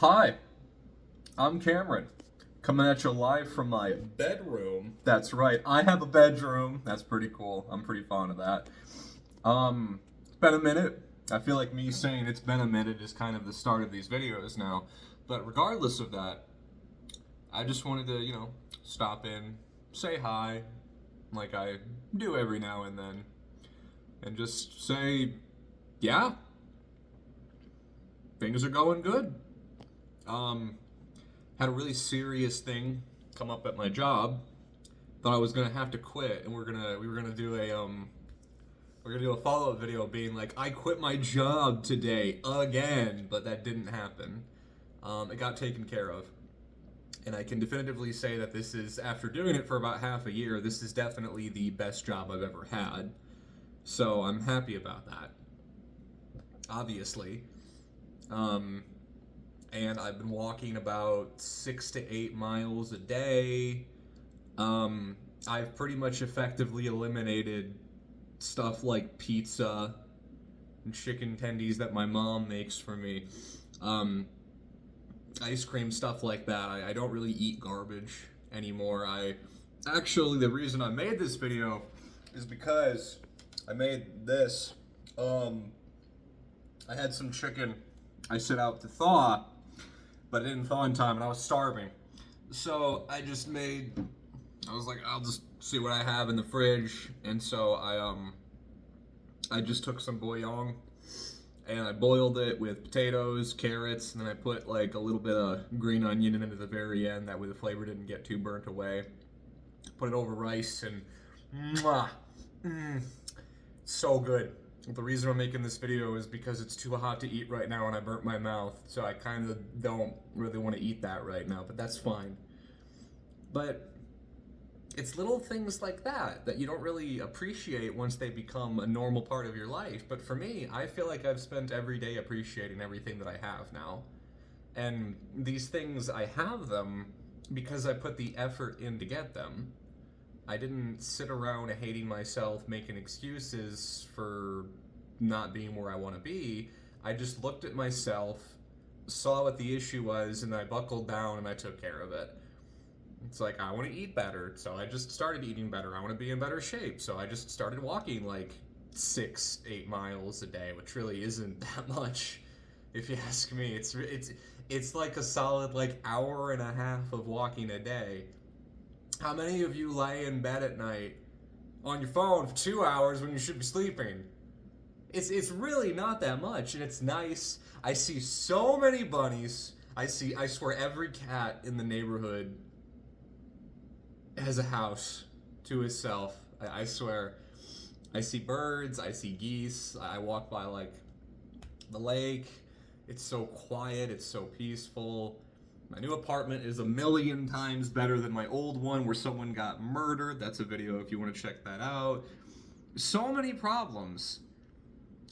Hi, I'm Cameron, coming at you live from my bedroom. That's right, I have a bedroom. That's pretty cool. I'm pretty fond of that. It's been a minute. I feel like me saying it's been a minute is kind of the start of these videos now. But regardless of that, I just wanted to, stop in, say hi, like I do every now and then, and just say, yeah, things are going good. Um, had a really serious thing come up at my job. Thought I was gonna have to quit, and we were gonna do a follow up video being like, I quit my job today again, but that didn't happen. It got taken care of, and I can definitively say that this is, after doing it for about half a year, this is definitely the best job I've ever had. So I'm happy about that. Obviously. And I've been walking about 6 to 8 miles a day. I've pretty much effectively eliminated stuff like pizza and chicken tendies that my mom makes for me. Ice cream, stuff like that. I don't really eat garbage anymore. The reason I made this video is because I made this. I had some chicken I set out to thaw, but it didn't thaw in time, and I was starving. So I was like, I'll just see what I have in the fridge, and so I just took some bouillon, and I boiled it with potatoes, carrots, and then I put like a little bit of green onion in it at the very end, that way the flavor didn't get too burnt away. Put it over rice, and mwah, so good. The reason I'm making this video is because it's too hot to eat right now and I burnt my mouth, so I kind of don't really want to eat that right now, but that's fine. But it's little things like that you don't really appreciate once they become a normal part of your life. But for me, I feel like I've spent every day appreciating everything that I have now. And these things, I have them because I put the effort in to get them. I didn't sit around hating myself, making excuses for not being where I want to be. I just looked at myself, saw what the issue was, and I buckled down and I took care of it. It's like, I want to eat better, so I just started eating better. I want to be in better shape, so I just started walking like 6-8 miles a day, which really isn't that much, if you ask me. It's like a solid like hour and a half of walking a day. How many of you lay in bed at night on your phone for 2 hours when you should be sleeping? It's really not that much, and it's nice. I see so many bunnies. I swear every cat in the neighborhood has a house to itself. I swear. I see birds, I see geese. I walk by like the lake. It's so quiet, it's so peaceful. My new apartment is 1,000,000 times better than my old one where someone got murdered. That's a video if you want to check that out. So many problems.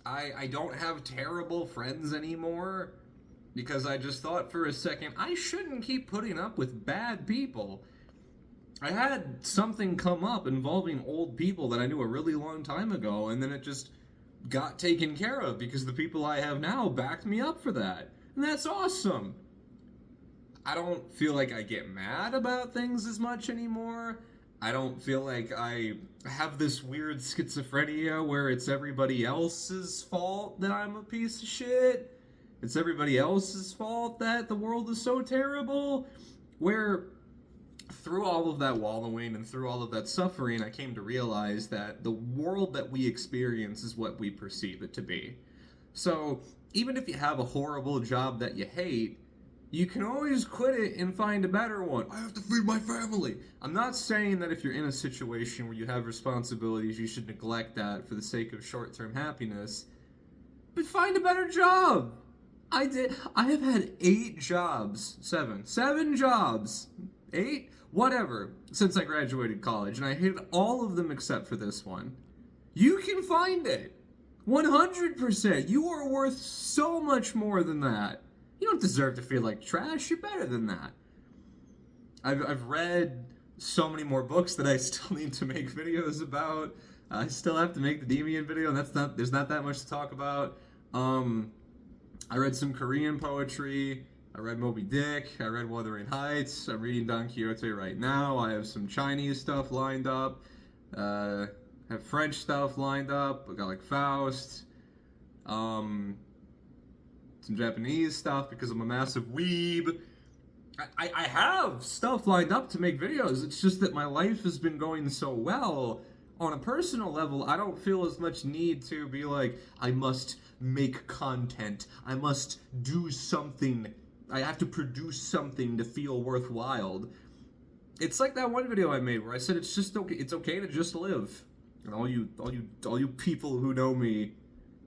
I don't have terrible friends anymore because I just thought for a second, I shouldn't keep putting up with bad people. I had something come up involving old people that I knew a really long time ago, and then it just got taken care of because the people I have now backed me up for that. And that's awesome. I don't feel like I get mad about things as much anymore. I don't feel like I have this weird schizophrenia where it's everybody else's fault that I'm a piece of shit. It's everybody else's fault that the world is so terrible. Where through all of that wallowing and through all of that suffering, I came to realize that the world that we experience is what we perceive it to be. So even if you have a horrible job that you hate, you can always quit it and find a better one. I have to feed my family. I'm not saying that if you're in a situation where you have responsibilities, you should neglect that for the sake of short-term happiness. But find a better job. I have had 8 jobs. 7 jobs. 8? Whatever. Since I graduated college. And I hated all of them except for this one. You can find it. 100%. You are worth so much more than that. You don't deserve to feel like trash. You're better than that. I've read so many more books that I still need to make videos about. I still have to make the Demian video, and there's not that much to talk about. I read some Korean poetry. I read Moby Dick, I read Wuthering Heights, I'm reading Don Quixote right now, I have some Chinese stuff lined up, have French stuff lined up, I got like Faust, some Japanese stuff because I'm a massive weeb. I have stuff lined up to make videos, it's just that my life has been going so well. On a personal level, I don't feel as much need to be like, I must make content, I must do something, I have to produce something to feel worthwhile. It's like that one video I made where I said it's just okay, it's okay to just live. And all you people who know me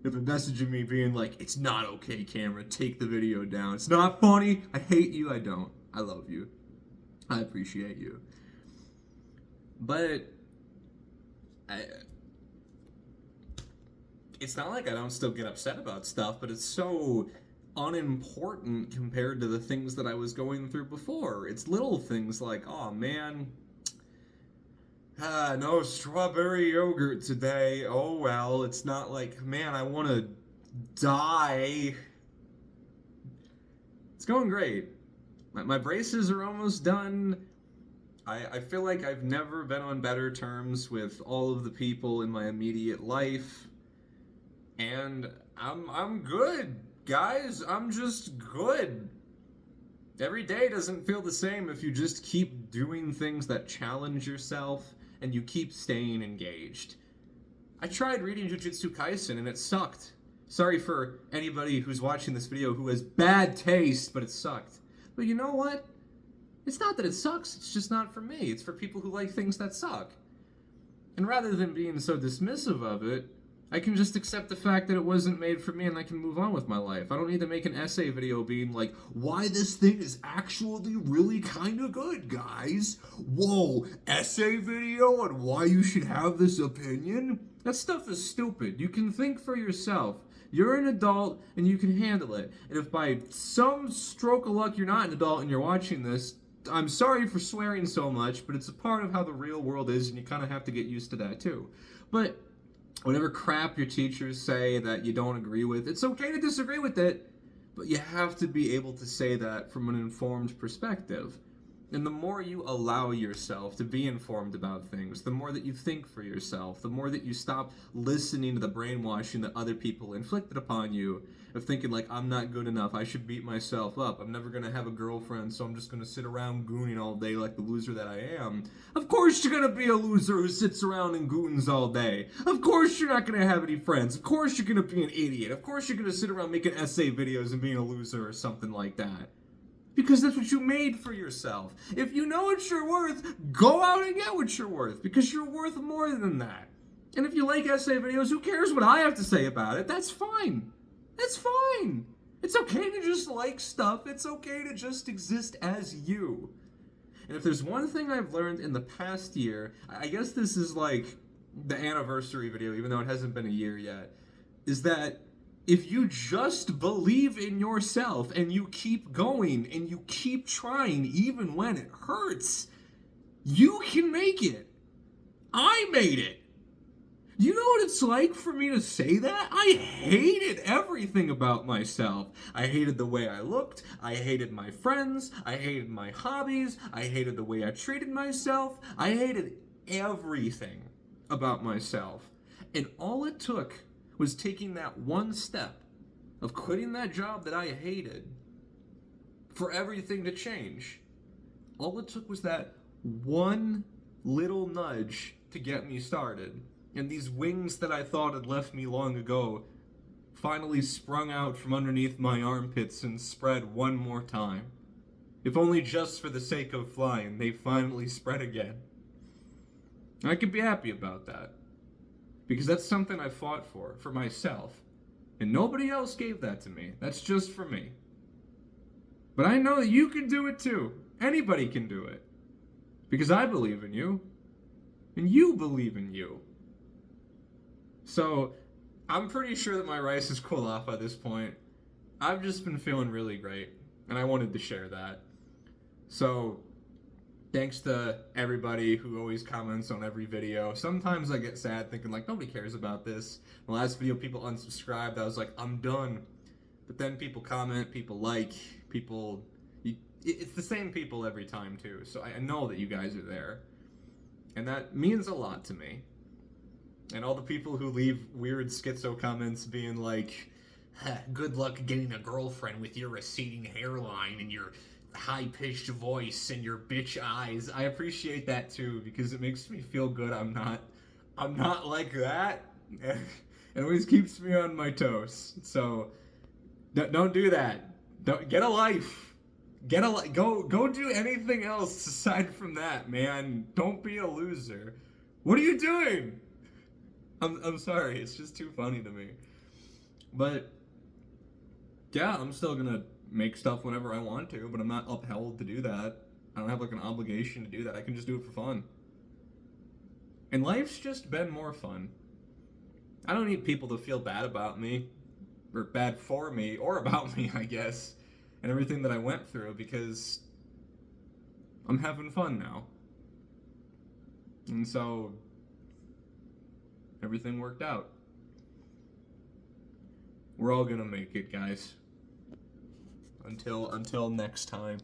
have been messaging me being like, it's not okay, Cameron, take the video down. It's not funny, I hate you, I don't. I love you. I appreciate you. But it's not like I don't still get upset about stuff, but it's so unimportant compared to the things that I was going through before. It's little things like, oh man, no strawberry yogurt today. Oh well, it's not like, man, I want to die. It's going great. My braces are almost done. I feel like I've never been on better terms with all of the people in my immediate life. And I'm good, guys. I'm just good. Every day doesn't feel the same if you just keep doing things that challenge yourself and you keep staying engaged. I tried reading Jujutsu Kaisen and it sucked. Sorry for anybody who's watching this video who has bad taste, but it sucked. But you know what? It's not that it sucks, it's just not for me. It's for people who like things that suck. And rather than being so dismissive of it, I can just accept the fact that it wasn't made for me and I can move on with my life. I don't need to make an essay video being like, why this thing is actually really kind of good, guys. Whoa, essay video on why you should have this opinion? That stuff is stupid. You can think for yourself. You're an adult and you can handle it. And if by some stroke of luck you're not an adult and you're watching this, I'm sorry for swearing so much, but it's a part of how the real world is and you kind of have to get used to that too. But whatever crap your teachers say that you don't agree with, it's okay to disagree with it, but you have to be able to say that from an informed perspective. And the more you allow yourself to be informed about things, the more that you think for yourself, the more that you stop listening to the brainwashing that other people inflicted upon you, of thinking like, I'm not good enough, I should beat myself up, I'm never gonna have a girlfriend, so I'm just gonna sit around gooning all day like the loser that I am. Of course you're gonna be a loser who sits around and goons all day. Of course you're not gonna have any friends. Of course you're gonna be an idiot. Of course you're gonna sit around making essay videos and being a loser or something like that. Because that's what you made for yourself. If you know what you're worth, go out and get what you're worth. Because you're worth more than that. And if you like essay videos, who cares what I have to say about it? That's fine. That's fine. It's okay to just like stuff. It's okay to just exist as you. And if there's one thing I've learned in the past year, I guess this is like the anniversary video, even though it hasn't been a year yet, is that if you just believe in yourself and you keep going and you keep trying even when it hurts, you can make it. I made it. You know what it's like for me to say that? I hated everything about myself. I hated the way I looked. I hated my friends. I hated my hobbies. I hated the way I treated myself. I hated everything about myself. And all it took was taking that one step of quitting that job that I hated for everything to change. All it took was that one little nudge to get me started. And these wings that I thought had left me long ago finally sprung out from underneath my armpits and spread one more time. If only just for the sake of flying, they finally spread again. I could be happy about that. Because that's something I fought for myself. And nobody else gave that to me. That's just for me. But I know that you can do it too. Anybody can do it. Because I believe in you. And you believe in you. So, I'm pretty sure that my rice is cooled off at this point. I've just been feeling really great. And I wanted to share that. So, thanks to everybody who always comments on every video. Sometimes I get sad thinking like, nobody cares about this. The last video people unsubscribed, I was like, I'm done. But then people comment, people like, People, it's the same people every time too. So I know that you guys are there, and that means a lot to me. And all the people who leave weird schizo comments being like, good luck getting a girlfriend with your receding hairline and your high-pitched voice and your bitch eyes. I appreciate that too, because it makes me feel good. I'm not like that. It always keeps me on my toes. So don't do that. Don't get a life. Go do anything else aside from that, man. Don't be a loser. What are you doing? I'm sorry, it's just too funny to me. But yeah, I'm still gonna make stuff whenever I want to, but I'm not upheld to do that. I don't have like an obligation to do that. I can just do it for fun. And life's just been more fun. I don't need people to feel bad about me, or bad for me, or about me, I guess, and everything that I went through, because I'm having fun now. And so everything worked out. We're all gonna make it, guys. Until next time.